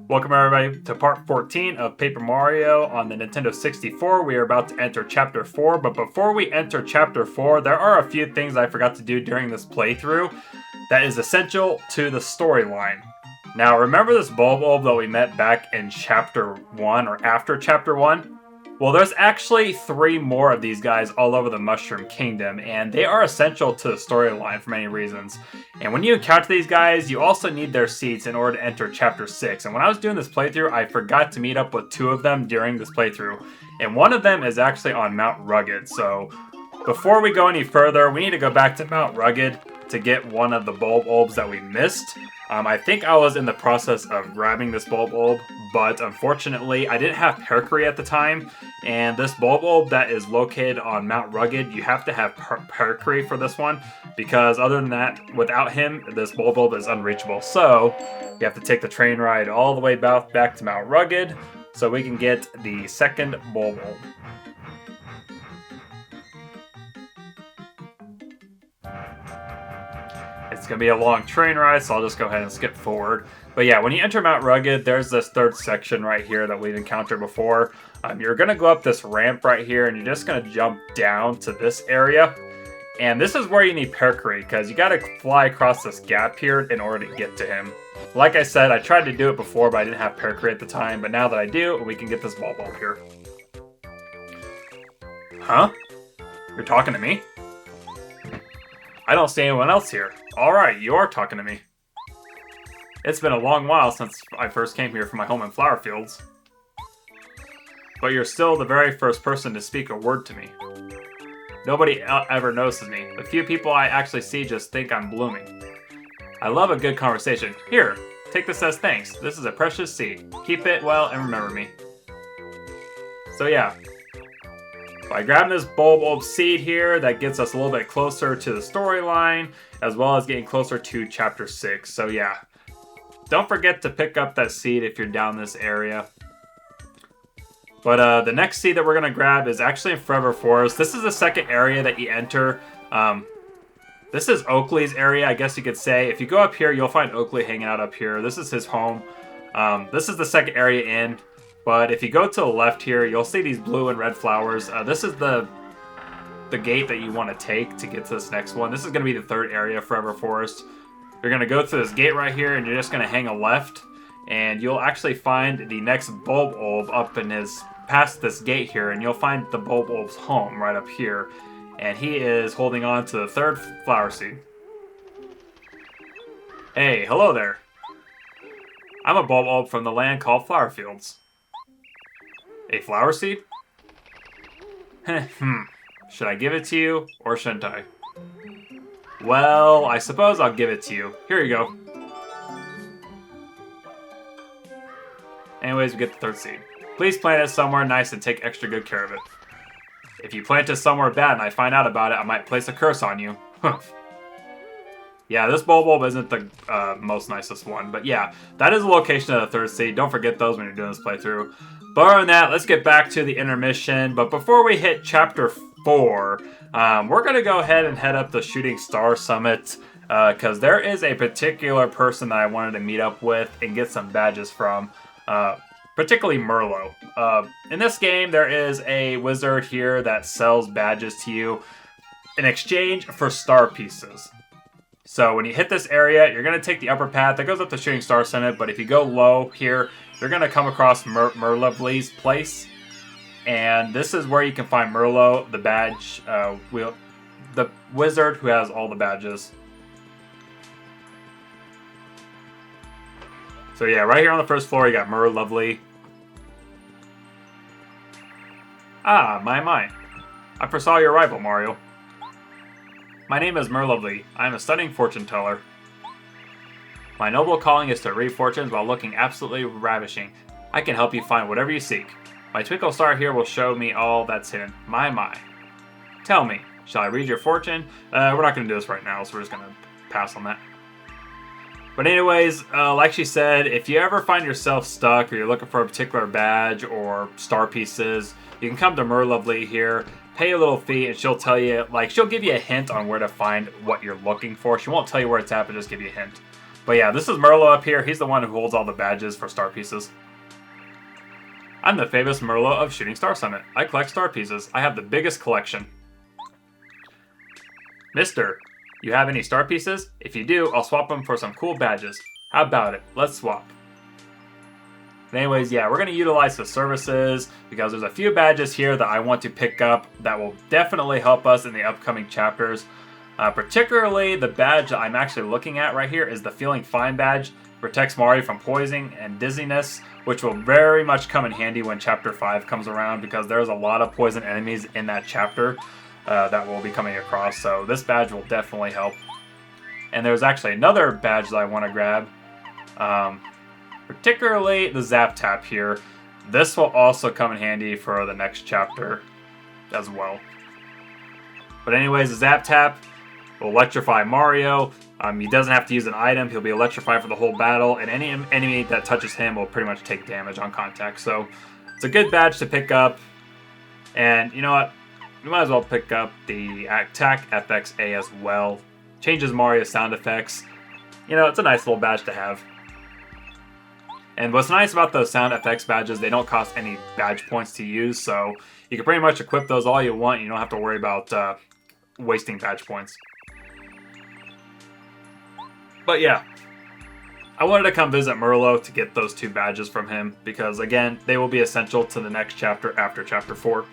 Welcome everybody to part 14 of Paper Mario on the Nintendo 64. We are about to enter Chapter 4, but before we enter Chapter 4, there are a few things I forgot to do during this playthrough that is essential to the storyline. Now, remember this Bulb that we met back in Chapter 1 or after Chapter 1? Well, there's actually 3 more of these guys all over the Mushroom Kingdom, and they are essential to the storyline for many reasons. And when you encounter these guys, you also need their seeds in order to enter Chapter 6. And when I was doing this playthrough, I forgot to meet up with 2 of them during this playthrough. And one of them is actually on Mount Rugged. So before we go any further, we need to go back to Mount Rugged to get one of the Bulbs that we missed. I think I was in the process of grabbing this Bulb, but unfortunately I didn't have Pericary at the time, and this Bulb that is located on Mount Rugged, you have to have Pericary for this one, because other than that, without him, this Bulb is unreachable. So you have to take the train ride all the way back to Mount Rugged so we can get the second Bulb. It's going to be a long train ride, so I'll just go ahead and skip forward. But yeah, when you enter Mount Rugged, there's this third section right here that we've encountered before. You're going to go up this ramp right here, and you're just going to jump down to this area. And this is where you need Pericary, because you got to fly across this gap here in order to get to him. Like I said, I tried to do it before, but I didn't have Pericary at the time. But now that I do, we can get this Bulb here. Huh? You're talking to me? I don't see anyone else here. Alright, you are talking to me. It's been a long while since I first came here from my home in Flower Fields. But you're still the very first person to speak a word to me. Nobody ever notices me. The few people I actually see just think I'm blooming. I love a good conversation. Here, take this as thanks. This is a precious seed. Keep it well and remember me. So yeah. By grabbing this Bulb seed here, that gets us a little bit closer to the storyline, as well as getting closer to Chapter 6. So yeah, don't forget to pick up that seed if you're down this area. But the next seed that we're going to grab is actually in Forever Forest. This is the second area that you enter. This is Oakley's area, I guess you could say. If you go up here, you'll find Oakley hanging out up here. This is his home. This is the second area in. But if you go to the left here, you'll see these blue and red flowers. This is the gate that you want to take to get to this next one. This is going to be the third area, Forever Forest. You're going to go through this gate right here, and you're just going to hang a left. And you'll actually find the next Bulb up in past this gate here. And you'll find the Bulb's home right up here. And he is holding on to the third flower seed. Hey, hello there. I'm a Bulb from the land called Flower Fields. A flower seed? Should I give it to you, or shouldn't I? Well, I suppose I'll give it to you. Here you go. Anyways, we get the third seed. Please plant it somewhere nice and take extra good care of it. If you plant it somewhere bad and I find out about it, I might place a curse on you. Yeah, this Bulb isn't the most nicest one, but yeah, that is the location of the third seed. Don't forget those when you're doing this playthrough. But other than that, let's get back to the intermission. But before we hit Chapter 4, we're going to go ahead and head up the Shooting Star Summit, because there is a particular person that I wanted to meet up with and get some badges from, particularly Merlo. In this game, there is a wizard here that sells badges to you in exchange for star pieces. So when you hit this area, you're going to take the upper path that goes up to Shooting Star Summit, but if you go low here, you're going to come across Merlovely's place. And this is where you can find Merlo, the badge, the wizard who has all the badges. So yeah, right here on the first floor, you got Merlovely. Ah, my. I foresaw your arrival, Mario. My name is Merlovely. I am a stunning fortune teller. My noble calling is to read fortunes while looking absolutely ravishing. I can help you find whatever you seek. My twinkle star here will show me all that's hidden. My. Tell me, shall I read your fortune? We're not going to do this right now, so we're just going to pass on that. But anyways, like she said, if you ever find yourself stuck or you're looking for a particular badge or star pieces, you can come to Merlovely here, pay a little fee, and she'll tell you, she'll give you a hint on where to find what you're looking for. She won't tell you where it's at, but just give you a hint. But yeah, this is Merlo up here. He's the one who holds all the badges for star pieces. I'm the famous Merlo of Shooting Star Summit. I collect star pieces. I have the biggest collection. Mister, you have any star pieces? If you do, I'll swap them for some cool badges. How about it? Let's swap. But anyways, yeah, we're going to utilize the services because there's a few badges here that I want to pick up that will definitely help us in the upcoming chapters. Particularly the badge that I'm actually looking at right here is the Feeling Fine badge. Protects Mario from poisoning and dizziness, which will very much come in handy when Chapter 5 comes around because there's a lot of poison enemies in that chapter that we'll be coming across. So this badge will definitely help. And there's actually another badge that I want to grab. Particularly the Zap Tap here. This will also come in handy for the next chapter as well. But anyways, the Zap Tap will electrify Mario. He doesn't have to use an item. He'll be electrified for the whole battle, and any enemy that touches him will pretty much take damage on contact. So it's a good badge to pick up. And you know what? You might as well pick up the Attack FXA as well. Changes Mario's sound effects. You know, it's a nice little badge to have. And what's nice about those sound effects badges, they don't cost any badge points to use, so you can pretty much equip those all you want. You don't have to worry about wasting badge points. But yeah, I wanted to come visit Merlo to get those 2 badges from him because, again, they will be essential to the next chapter after Chapter 4.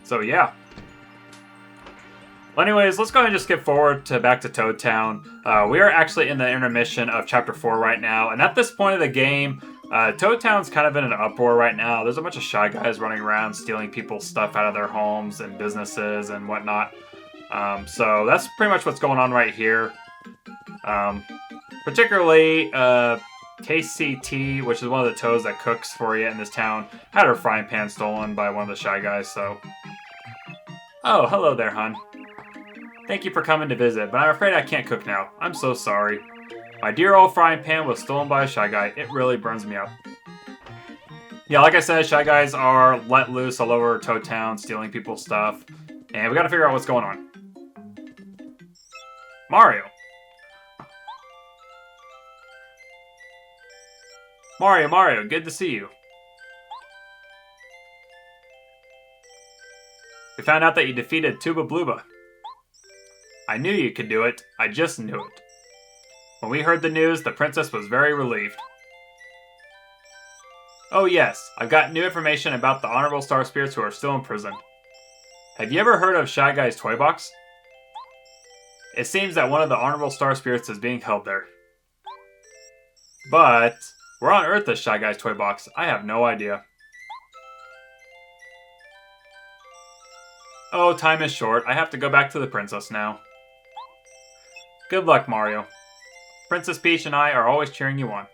So yeah. Well, anyways, let's go ahead and just skip forward to back to Toad Town. We are actually in the intermission of Chapter 4 right now, and at this point of the game, Toad Town's kind of in an uproar right now. There's a bunch of Shy Guys running around stealing people's stuff out of their homes and businesses and whatnot. So that's pretty much what's going on right here. Particularly, KCT, which is one of the toads that cooks for you in this town, had her frying pan stolen by one of the Shy Guys, so... Oh, hello there, hon. Thank you for coming to visit, but I'm afraid I can't cook now. I'm so sorry. My dear old frying pan was stolen by a Shy Guy. It really burns me up. Yeah, like I said, Shy Guys are let loose all over Toad Town, stealing people's stuff. And we gotta figure out what's going on. Mario! Mario, good to see you. We found out that you defeated Tuba Bluba. I knew you could do it. I just knew it. When we heard the news, the princess was very relieved. Oh yes, I've got new information about the Honorable Star Spirits who are still in prison. Have you ever heard of Shy Guy's Toy Box? It seems that one of the Honorable Star Spirits is being held there. But, where on earth is Shy Guy's Toy Box? I have no idea. Oh, time is short. I have to go back to the princess now. Good luck, Mario. Princess Peach and I are always cheering you on.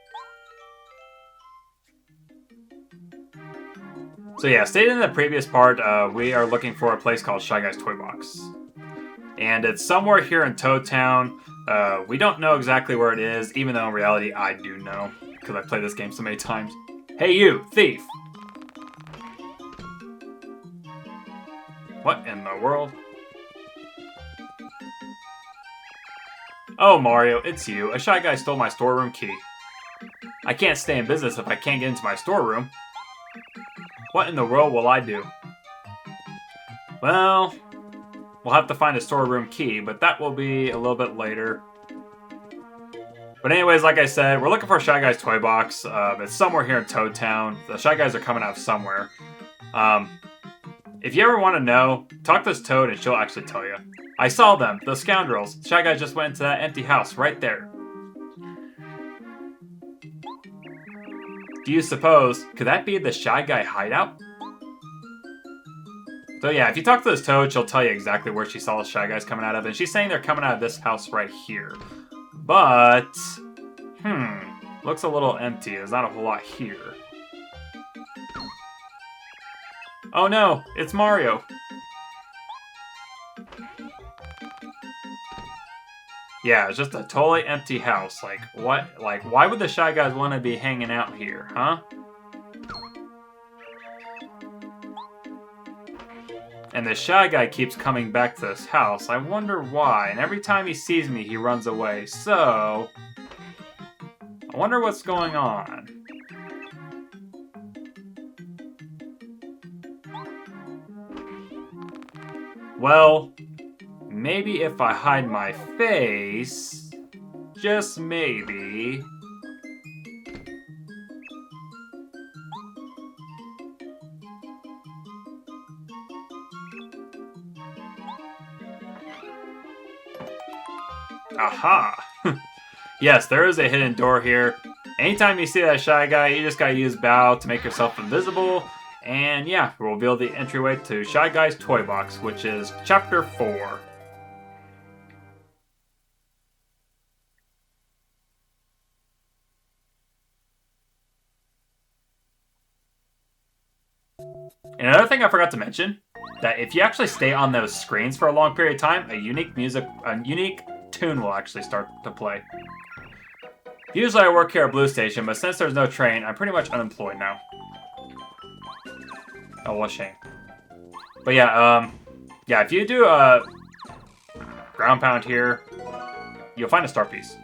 So yeah, stated in the previous part, we are looking for a place called Shy Guy's Toy Box. And it's somewhere here in Toad Town. We don't know exactly where it is, even though in reality I do know, because I've played this game so many times. Hey you, thief! What in the world? Oh, Mario, it's you. A Shy Guy stole my storeroom key. I can't stay in business if I can't get into my storeroom. What in the world will I do? Well, we'll have to find a storeroom key, but that will be a little bit later. But anyways, like I said, we're looking for Shy Guy's Toy Box. It's somewhere here in Toad Town. The Shy Guys are coming out somewhere. If you ever want to know, talk to this Toad and she'll actually tell you. I saw them, those scoundrels. Shy Guy just went into that empty house right there. Do you suppose, could that be the Shy Guy hideout? So yeah, if you talk to this Toad, she'll tell you exactly where she saw the Shy Guys coming out of, and she's saying they're coming out of this house right here. But, looks a little empty. There's not a whole lot here. Oh no, it's Mario. Yeah, it's just a totally empty house. Like, what? Like, why would the Shy Guys want to be hanging out here, huh? And the Shy Guy keeps coming back to this house. I wonder why. And every time he sees me, he runs away. So, I wonder what's going on. Well, maybe if I hide my face, just maybe. Aha! Yes, there is a hidden door here. Anytime you see that Shy Guy, you just gotta use Bow to make yourself invisible. And yeah, we'll reveal the entryway to Shy Guy's Toy Box, which is Chapter 4. And another thing I forgot to mention, that if you actually stay on those screens for a long period of time, a unique tune will actually start to play. Usually I work here at Blue Station, but since there's no train, I'm pretty much unemployed now. Oh, what a shame. But yeah, if you do a ground pound here, you'll find a star piece.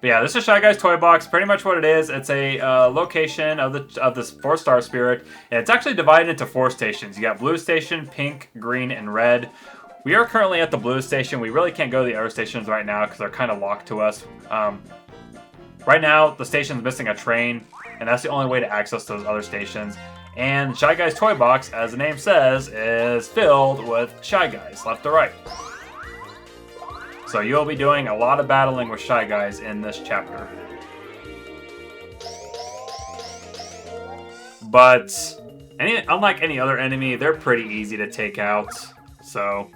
But yeah, this is Shy Guy's Toy Box. Pretty much what it is, it's a location of this 4-star spirit, and it's actually divided into 4 stations. You got Blue Station, Pink, Green, and Red. We are currently at the Blue Station. We really can't go to the other stations right now because they're kind of locked to us. Right now, the station's missing a train, and that's the only way to access those other stations. And Shy Guy's Toy Box, as the name says, is filled with Shy Guys, left to right. So you'll be doing a lot of battling with Shy Guys in this chapter. But unlike any other enemy, they're pretty easy to take out. So,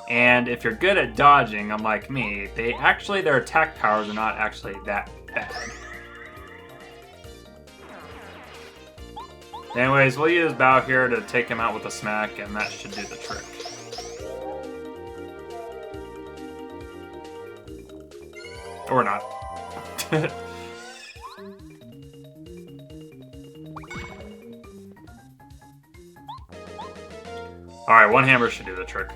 and if you're good at dodging, unlike me, their attack powers are not actually that bad. Anyways, we'll use Bow here to take him out with a smack, and that should do the trick. Or not. Alright, one hammer should do the trick.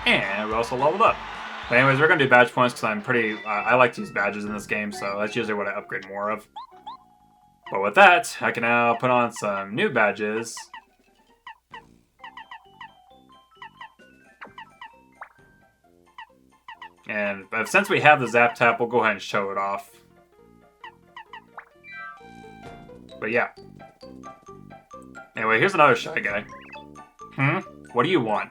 And we also leveled up. But anyways, we're going to do badge points because I like to use badges in this game, so that's usually what I upgrade more of. But with that, I can now put on some new badges. And since we have the Zap Tap, we'll go ahead and show it off. But yeah. Anyway, here's another Shy Guy. What do you want?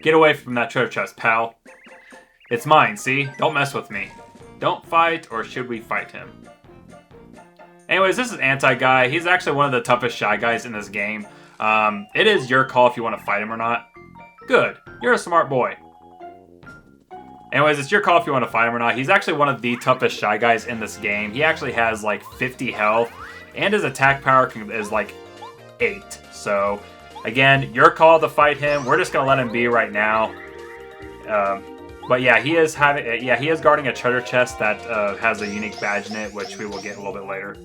Get away from that treasure chest, pal. It's mine, see? Don't mess with me. Don't fight, or should we fight him? Anyways, this is Anti-Guy. He's actually one of the toughest Shy Guys in this game. It is your call if you want to fight him or not. Good. You're a smart boy. Anyways, it's your call if you want to fight him or not. He's actually one of the toughest Shy Guys in this game. He actually has like 50 health, and his attack power is like 8. So, again, your call to fight him. We're just going to let him be right now. But yeah, he is guarding a treasure chest that has a unique badge in it, which we will get a little bit later.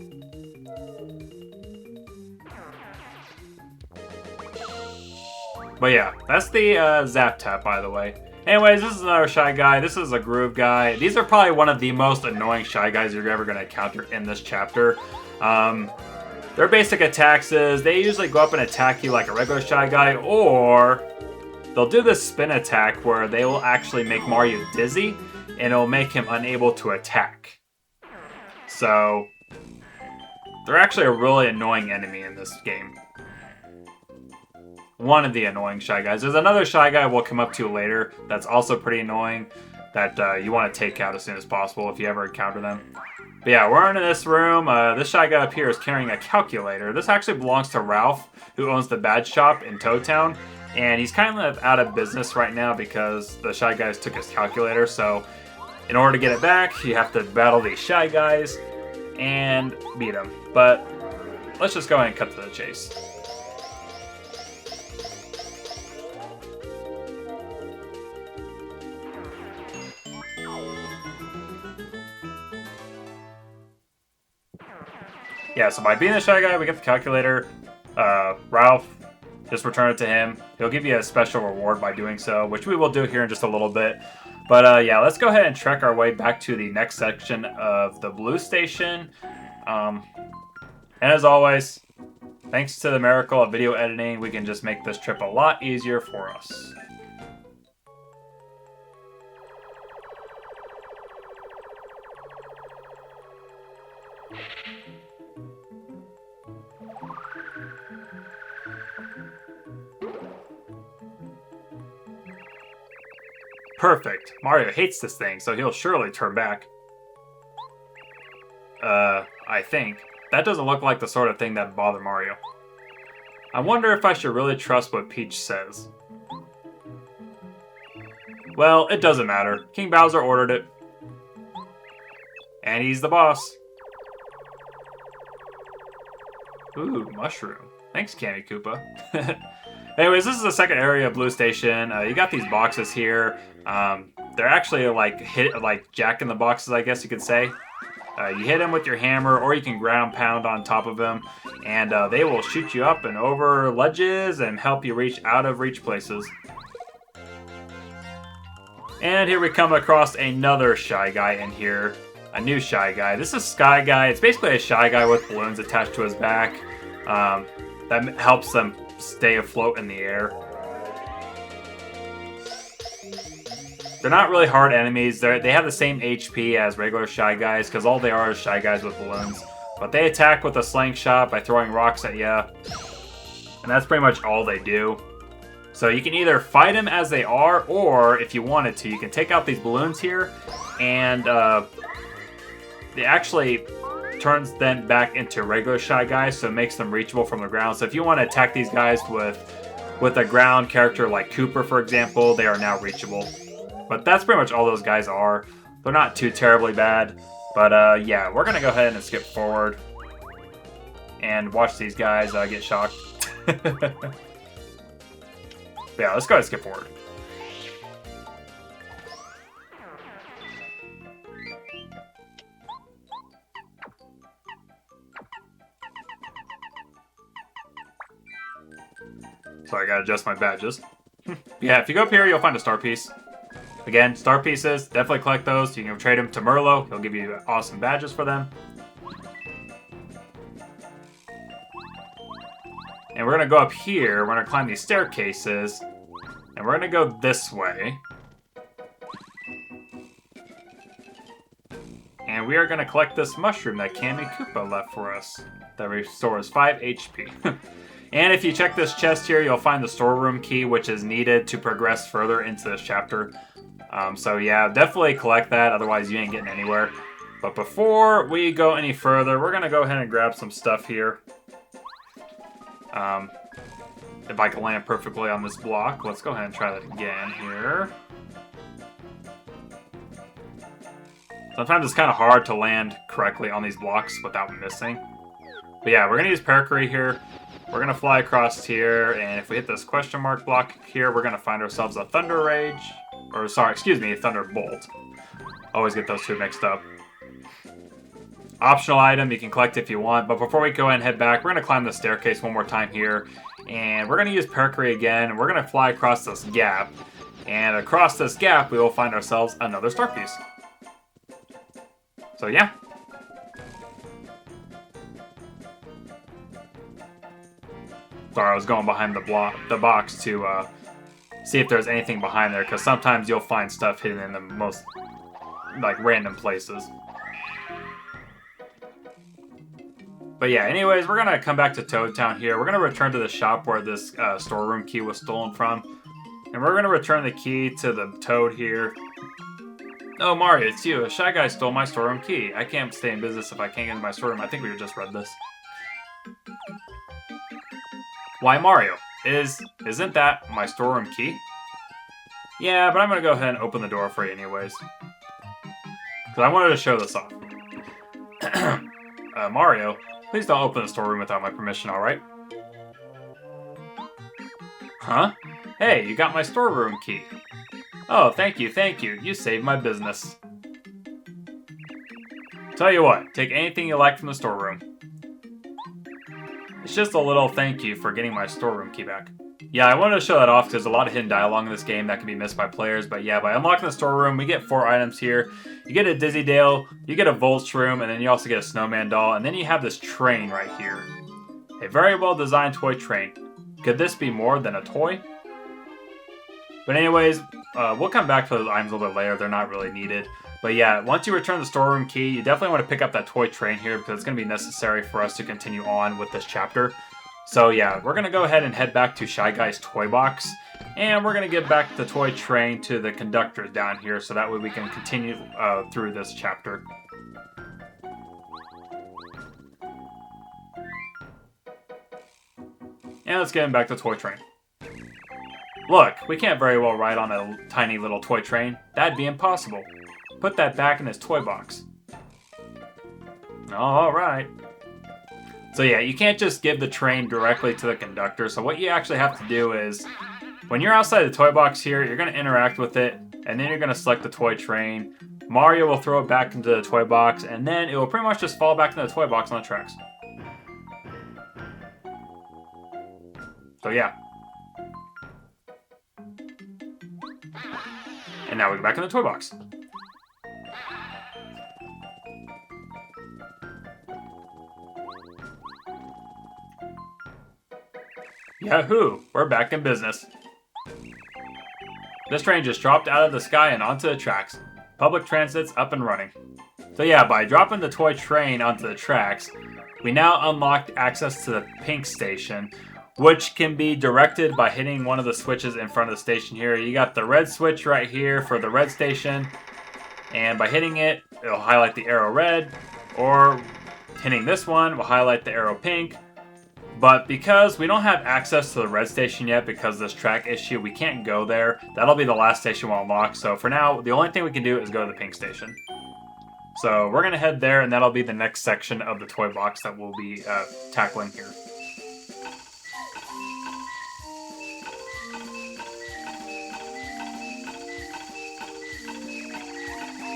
But yeah, that's the Zap Tap, by the way. Anyways, this is another Shy Guy. This is a Groove Guy. These are probably one of the most annoying Shy Guys you're ever going to encounter in this chapter. Their basic attacks is they usually go up and attack you like a regular Shy Guy, or they'll do this spin attack where they will actually make Mario dizzy, and it'll make him unable to attack. So, they're actually a really annoying enemy in this game. One of the annoying Shy Guys. There's another Shy Guy we'll come up to later that's also pretty annoying that you want to take out as soon as possible if you ever encounter them. But yeah, we're in this room. This Shy Guy up here is carrying a calculator. This actually belongs to Ralph, who owns the badge shop in Toad Town. And he's kind of out of business right now because the Shy Guys took his calculator. So in order to get it back, you have to battle these Shy Guys and beat them. But let's just go ahead and cut to the chase. yeah, so by being the Shy Guy, we get the calculator. Ralph, just return it to him. He'll give you a special reward by doing so, which we will do here in just a little bit. But yeah, let's go ahead and trek our way back to the next section of the Blue Station. And as always, thanks to the miracle of video editing, we can just make this trip a lot easier for us. Perfect. Mario hates this thing, so he'll surely turn back. I think. That doesn't look like the sort of thing that'd bother Mario. I wonder if I should really trust what Peach says. Well, it doesn't matter. King Bowser ordered it. And he's the boss. Ooh, mushroom. Thanks, Kammy Koopa. Anyways, this is the second area of Blue Station. You got these boxes here. They're actually like Jack in the Boxes, I guess you could say. You hit them with your hammer, or you can ground pound on top of them, and they will shoot you up and over ledges and help you reach out of reach places. And here we come across another Shy Guy in here. A new Shy Guy. This is Sky Guy. It's basically a Shy Guy with balloons attached to his back. That helps them stay afloat in the air. They're not really hard enemies. They have the same HP as regular Shy Guys, because all they are is Shy Guys with balloons. But they attack with a slingshot by throwing rocks at you. And that's pretty much all they do. So you can either fight them as they are, or if you wanted to, you can take out these balloons here, and it actually turns them back into regular Shy Guys, so it makes them reachable from the ground. So if you want to attack these guys with a ground character like Cooper, for example, they are now reachable. But that's pretty much all those guys are. They're not too terribly bad. But yeah, we're going to go ahead and skip forward and watch these guys get shocked. Yeah, let's go ahead and skip forward. So I gotta adjust my badges. Yeah, if you go up here, you'll find a star piece. Again, star pieces, definitely collect those. You can trade them to Merlo. He'll give you awesome badges for them. And we're gonna go up here. We're gonna climb these staircases. And we're gonna go this way. And we are gonna collect this mushroom that Kammy Koopa left for us. That restores 5 HP. And if you check this chest here, you'll find the storeroom key, which is needed to progress further into this chapter. So yeah, definitely collect that, otherwise you ain't getting anywhere. But before we go any further, we're gonna go ahead and grab some stuff here. If I can land perfectly on this block, let's go ahead and try that again here. Sometimes it's kind of hard to land correctly on these blocks without missing. But yeah, we're gonna use Parakarry here. We're gonna fly across here, and if we hit this question mark block here, we're gonna find ourselves a Thunder Rage. Or, sorry, excuse me, Thunderbolt. Always get those two mixed up. Optional item you can collect if you want, but before we go ahead and head back, we're going to climb the staircase one more time here. And we're going to use Parakarry again, and we're going to fly across this gap. And across this gap, we will find ourselves another star piece. So, yeah. Sorry, I was going behind the box to see if there's anything behind there, because sometimes you'll find stuff hidden in the most, like, random places. But yeah, anyways, we're going to come back to Toad Town here. We're going to return to the shop where this storeroom key was stolen from. And we're going to return the key to the Toad here. Oh, Mario, it's you. A Shy Guy stole my storeroom key. I can't stay in business if I can't get into my storeroom. I think we just read this. Why, Mario? Isn't that my storeroom key? Yeah, but I'm going to go ahead and open the door for you anyways. Because I wanted to show this off. Mario, please don't open the storeroom without my permission, alright? Huh? Hey, you got my storeroom key. Oh, thank you, thank you. You saved my business. Tell you what, take anything you like from the storeroom. It's just a little thank you for getting my storeroom key back. Yeah, I wanted to show that off because there's a lot of hidden dialogue in this game that can be missed by players. But yeah, by unlocking the storeroom, we get 4 items here. You get a Dizzy Dale, you get a Voltshroom, and then you also get a Snowman doll. And then you have this train right here. A very well designed toy train. Could this be more than a toy? But anyways, we'll come back to those items a little bit later. They're not really needed. But yeah, once you return the storeroom key, you definitely want to pick up that toy train here because it's going to be necessary for us to continue on with this chapter. So yeah, we're going to go ahead and head back to Shy Guy's toy box. And we're going to give back the toy train to the conductors down here so that way we can continue through this chapter. And let's get him back to toy train. Look, we can't very well ride on a tiny little toy train. That'd be impossible. Put that back in his toy box. Alright. So yeah, you can't just give the train directly to the conductor. So what you actually have to do is, when you're outside the toy box here, you're going to interact with it. And then you're going to select the toy train. Mario will throw it back into the toy box. And then it will pretty much just fall back into the toy box on the tracks. So yeah. And now we go back in the toy box. Yahoo! We're back in business. This train just dropped out of the sky and onto the tracks. Public transit's up and running. So yeah, by dropping the toy train onto the tracks, we now unlocked access to the pink station, which can be directed by hitting one of the switches in front of the station here. You got the red switch right here for the red station, and by hitting it, it'll highlight the arrow red, or hitting this one will highlight the arrow pink. But because we don't have access to the red station yet because of this track issue, we can't go there. That'll be the last station we'll unlock. So for now, the only thing we can do is go to the pink station. So we're going to head there, and that'll be the next section of the toy box that we'll be tackling here.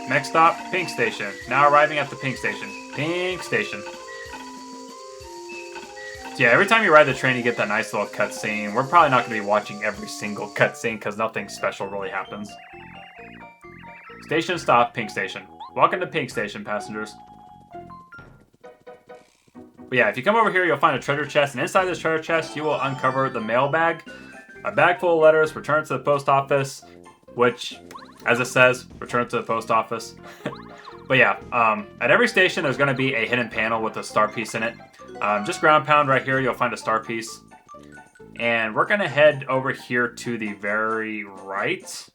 Next stop, Pink Station. Now arriving at the Pink Station. Pink Station. Yeah, every time you ride the train, you get that nice little cutscene. We're probably not going to be watching every single cutscene because nothing special really happens. Station stop, Pink Station. Welcome to Pink Station, passengers. But yeah, if you come over here, you'll find a treasure chest, and inside this treasure chest, you will uncover the mail bag. A bag full of letters returned to the post office, which, as it says, returned to the post office. But yeah, at every station, there's going to be a hidden panel with a star piece in it. Just ground pound right here, you'll find a star piece. And we're going to head over here to the very right.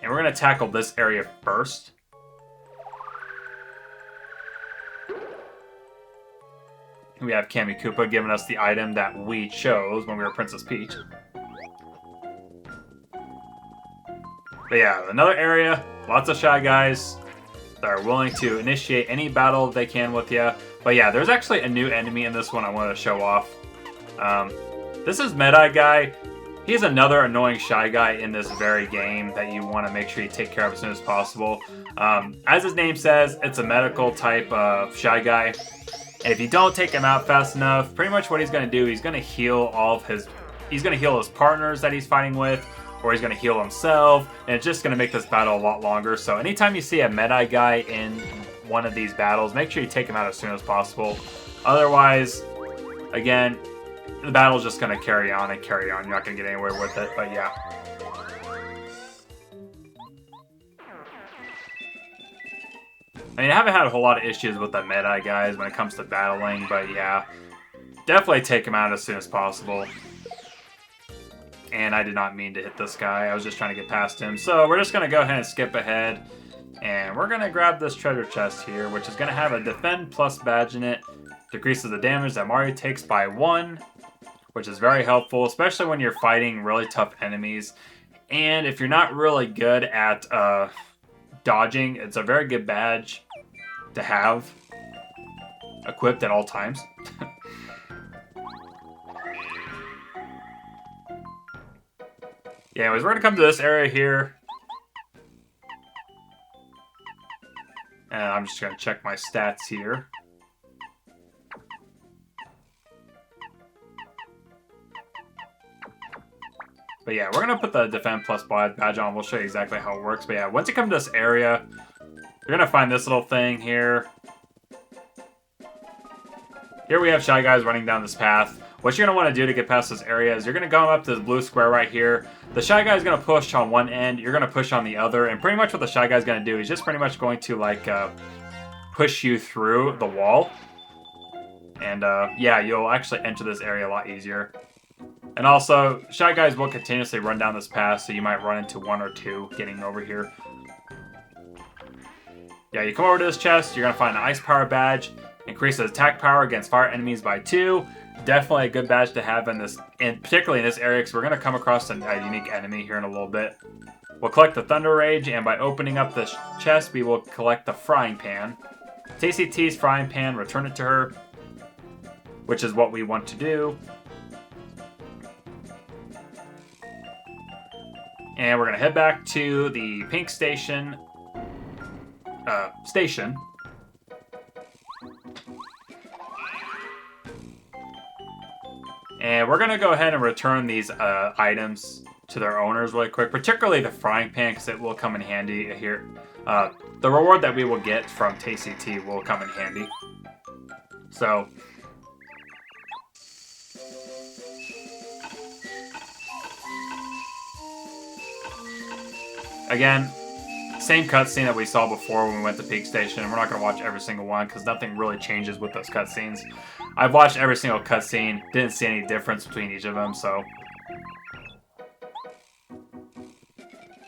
And we're going to tackle this area first. We have Kammy Koopa giving us the item that we chose when we were Princess Peach. But yeah, another area, lots of Shy Guys that are willing to initiate any battle they can with you. But yeah, there's actually a new enemy in this one I wanted to show off. This is Medeye Guy. He's another annoying Shy Guy in this very game that you want to make sure you take care of as soon as possible. As his name says, it's a medical type of Shy Guy. And if you don't take him out fast enough, pretty much what he's going to do, he's going to heal all of his... He's going to heal his partners that he's fighting with, or he's going to heal himself, and it's just going to make this battle a lot longer. So anytime you see a Medeye Guy in one of these battles, make sure you take him out as soon as possible. Otherwise, again, the battle's just going to carry on and carry on. You're not going to get anywhere with it, but yeah. I mean, I haven't had a whole lot of issues with the Medeye guys when it comes to battling, but yeah. Definitely take him out as soon as possible. And I did not mean to hit this guy. I was just trying to get past him. So we're just going to go ahead and skip ahead. And we're going to grab this treasure chest here, which is going to have a Defend Plus badge in it. Decreases the damage that Mario takes by 1, which is very helpful, especially when you're fighting really tough enemies. And if you're not really good at dodging, it's a very good badge to have equipped at all times. Yeah, anyways, we're going to come to this area here. And I'm just going to check my stats here. But yeah, we're gonna put the Defend plus badge on. We'll show you exactly how it works. But yeah, once you come to this area, you're gonna find this little thing here. Here we have Shy Guys running down this path. What you're going to want to do to get past this area is you're going to come up to this blue square right here. The Shy Guy is going to push on one end, you're going to push on the other, and pretty much what the Shy Guy is going to do is just pretty much going to like push you through the wall. And yeah, you'll actually enter this area a lot easier. And also, Shy Guys will continuously run down this path, so you might run into one or two getting over here. Yeah, you come over to this chest, you're going to find an Ice Power badge. Increases attack power against fire enemies by 2. Definitely a good badge to have in this, and particularly in this area, because we're going to come across a unique enemy here in a little bit. We'll collect the Thunder Rage, and by opening up this chest, we will collect the Frying Pan. Tasty T's Frying Pan, return it to her, which is what we want to do. And we're going to head back to the Pink Station. And we're going to go ahead and return these items to their owners really quick, particularly the Frying Pan, because it will come in handy here. The reward that we will get from Tasty T will come in handy. So, again, same cutscene that we saw before when we went to Peak Station. We're not going to watch every single one because nothing really changes with those cutscenes. I've watched every single cutscene, didn't see any difference between each of them, so.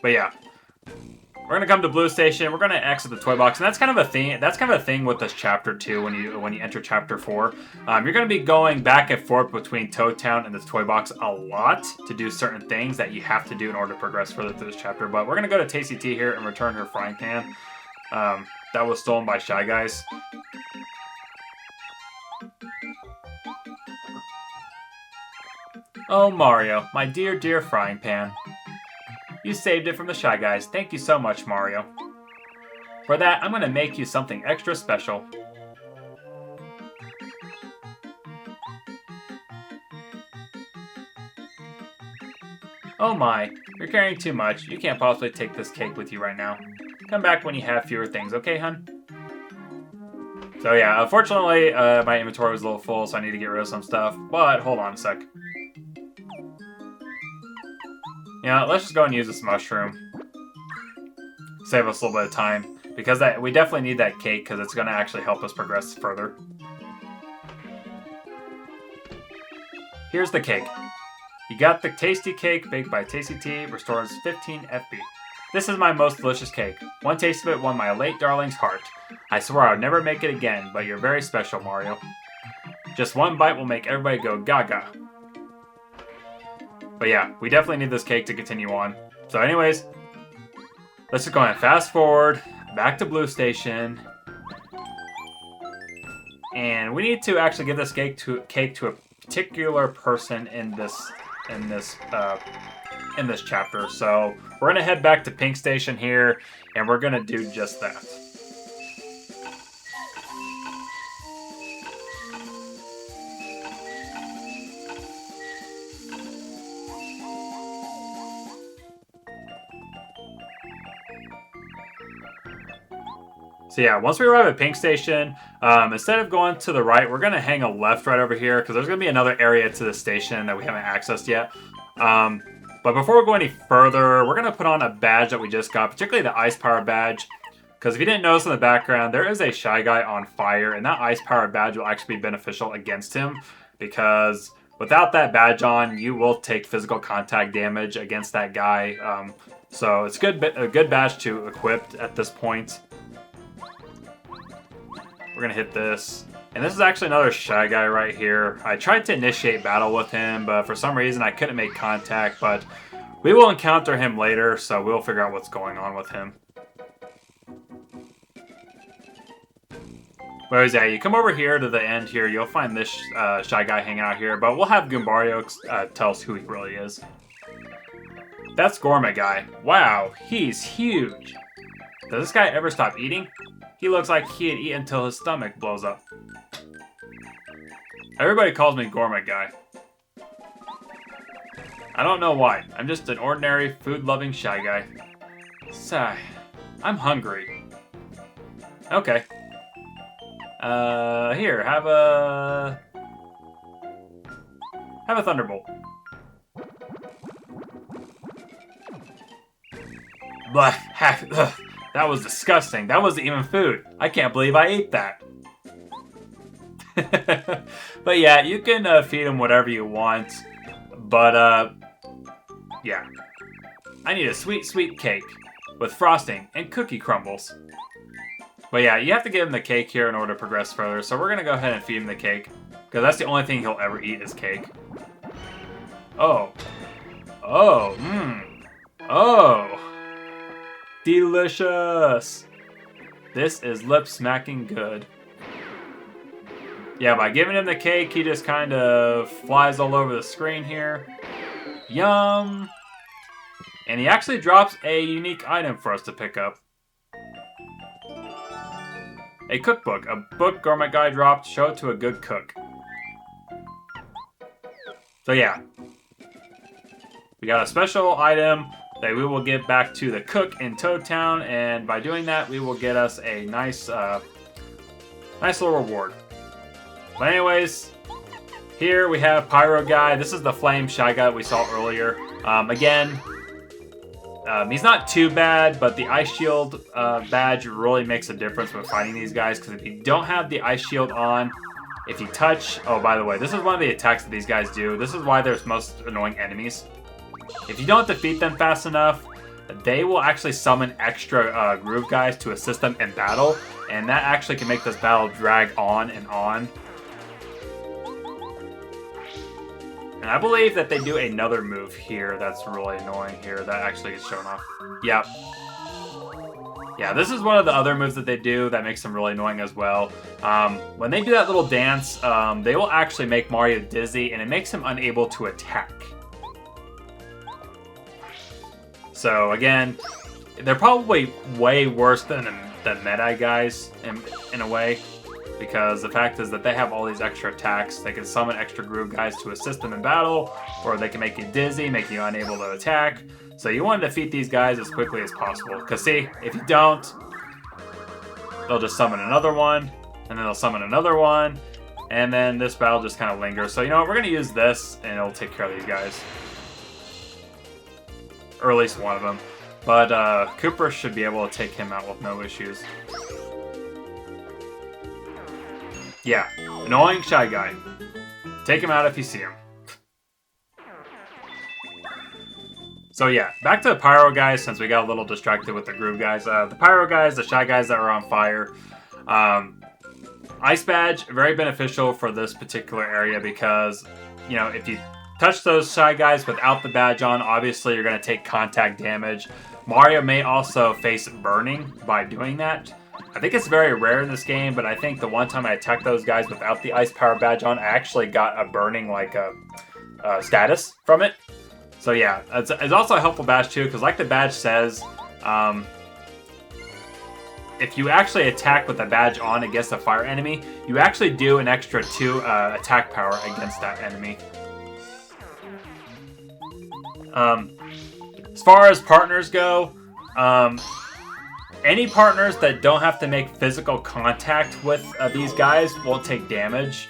But yeah, we're gonna come to Blue Station. We're gonna exit the toy box, and that's kind of a thing. That's kind of a thing with this chapter 2 when you enter chapter 4. You're gonna be going back and forth between Toad Town and this toy box a lot to do certain things that you have to do in order to progress further through this chapter. But we're gonna go to Tasty T here and return her Frying Pan. That was stolen by Shy Guys. Oh, Mario, my dear, dear Frying Pan. You saved it from the Shy Guys. Thank you so much, Mario. For that, I'm going to make you something extra special. Oh my, you're carrying too much. You can't possibly take this cake with you right now. Come back when you have fewer things, okay, hun? So yeah, unfortunately, my inventory was a little full, so I need to get rid of some stuff. But, hold on a sec. Yeah, let's just go and use this mushroom. Save us a little bit of time. Because we definitely need that cake, because it's going to actually help us progress further. Here's the cake. You got the tasty cake baked by Tasty T, restores 15 FP. This is my most delicious cake. One taste of it won my late darling's heart. I swear I'll never make it again, but you're very special, Mario. Just one bite will make everybody go gaga. But yeah, we definitely need this cake to continue on. So anyways, let's just go ahead and fast forward, back to Blue Station. And we need to actually give this cake to a particular person in this chapter. So we're gonna head back to Pink Station here, and we're gonna do just that. So yeah, once we arrive at Pink Station, instead of going to the right, we're going to hang a left right over here because there's going to be another area to the station that we haven't accessed yet. But before we go any further, we're going to put on a badge that we just got, particularly the Ice Power badge. Because if you didn't notice in the background, there is a Shy Guy on fire, and that Ice Power badge will actually be beneficial against him. Because without that badge on, you will take physical contact damage against that guy. So it's a good badge to equip at this point. We're going to hit this. And this is actually another Shy Guy right here. I tried to initiate battle with him, but for some reason I couldn't make contact. But we will encounter him later, so we'll figure out what's going on with him. Whereas, yeah, you come over here to the end here, you'll find this Shy Guy hanging out here. But we'll have Goombario tell us who he really is. That's Gourmet Guy. Wow, he's huge. Does this guy ever stop eating? He looks like he'd eat until his stomach blows up. Everybody calls me Gourmet Guy. I don't know why. I'm just an ordinary, food-loving Shy Guy. Sigh. I'm hungry. Okay. Here, have a Thunderbolt. Blah, that was disgusting. That wasn't even food. I can't believe I ate that. But yeah, you can feed him whatever you want. But, yeah. I need a sweet, sweet cake with frosting and cookie crumbles. But yeah, you have to give him the cake here in order to progress further. So we're going to go ahead and feed him the cake. Because that's the only thing he'll ever eat is cake. Oh. Oh, Oh. Delicious. This is lip-smacking good. Yeah, by giving him the cake, he just kind of flies all over the screen here. Yum! And he actually drops a unique item for us to pick up. A cookbook. A book Gourmet Guy dropped. Show it to a good cook. So yeah. We got a special item that we will give back to the cook in Toad Town. And by doing that, we will get us a nice little reward. But anyways, here we have Pyro Guy. This is the Flame Shy Guy we saw earlier. Again, he's not too bad, but the Ice Shield badge really makes a difference when fighting these guys. Because if you don't have the Ice Shield on, if you touch... Oh, by the way, this is one of the attacks that these guys do. This is why there's most annoying enemies. If you don't defeat them fast enough, they will actually summon extra Groove Guys to assist them in battle. And that actually can make this battle drag on and on. And I believe that they do another move here that's really annoying here that actually gets shown off. Yep. Yeah, this is one of the other moves that they do that makes them really annoying as well. When they do that little dance, they will actually make Mario dizzy and it makes him unable to attack. So again, they're probably way worse than Meta guys in a way. Because the fact is that they have all these extra attacks. They can summon extra Groove Guys to assist them in battle, or they can make you dizzy, make you unable to attack. So you want to defeat these guys as quickly as possible. Because see, if you don't, they'll just summon another one, and then they'll summon another one, and then this battle just kind of lingers. So you know what, we're going to use this, and it'll take care of these guys. Or at least one of them. But Kooper should be able to take him out with no issues. Yeah, annoying Shy Guy. Take him out if you see him. So yeah, back to the Pyro Guys since we got a little distracted with the Groove Guys. The Pyro Guys, the Shy Guys that are on fire. Ice Badge, very beneficial for this particular area because, you know, if you touch those Shy Guys without the badge on, obviously you're going to take contact damage. Mario may also face burning by doing that. I think it's very rare in this game, but I think the one time I attacked those guys without the Ice Power badge on, I actually got a burning status from it. So yeah, it's also a helpful badge too, because like the badge says, if you actually attack with the badge on against a fire enemy, you actually do an extra 2 attack power against that enemy. As far as partners go, any partners that don't have to make physical contact with these guys won't take damage.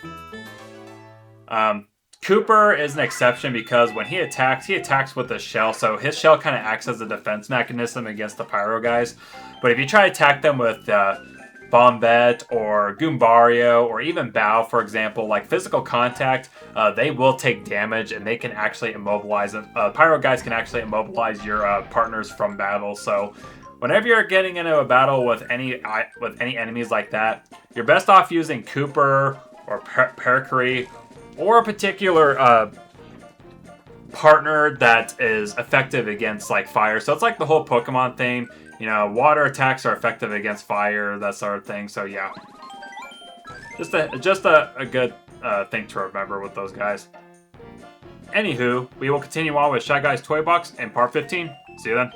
Kooper is an exception because when he attacks with a shell, so his shell kind of acts as a defense mechanism against the Pyro Guys. But if you try to attack them with Bombette or Goombario or even Bow, for example, like physical contact, they will take damage and they can actually immobilize them. Pyro Guys can actually immobilize your partners from battle, so whenever you're getting into a battle with any enemies like that, you're best off using Kooper or Pericary or a particular partner that is effective against like fire. So it's like the whole Pokemon thing. You know, water attacks are effective against fire, that sort of thing. So yeah, just a good thing to remember with those guys. Anywho, we will continue on with Shy Guy's Toy Box in part 15. See you then.